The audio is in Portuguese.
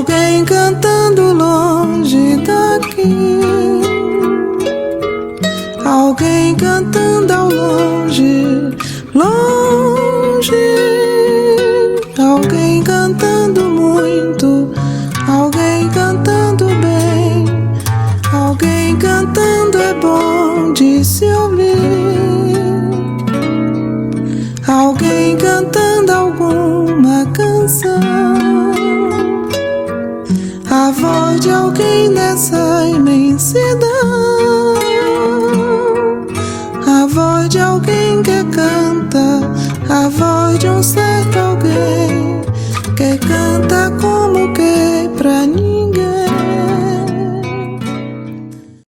alguém cantando longe daqui, alguém cantando ao longe, longe, alguém cantando muito, alguém cantando bem, alguém cantando é bom de se ouvir, alguém cantando alguma canção, a voz de alguém nessa imensidão, a voz de alguém que canta, a voz de um certo alguém.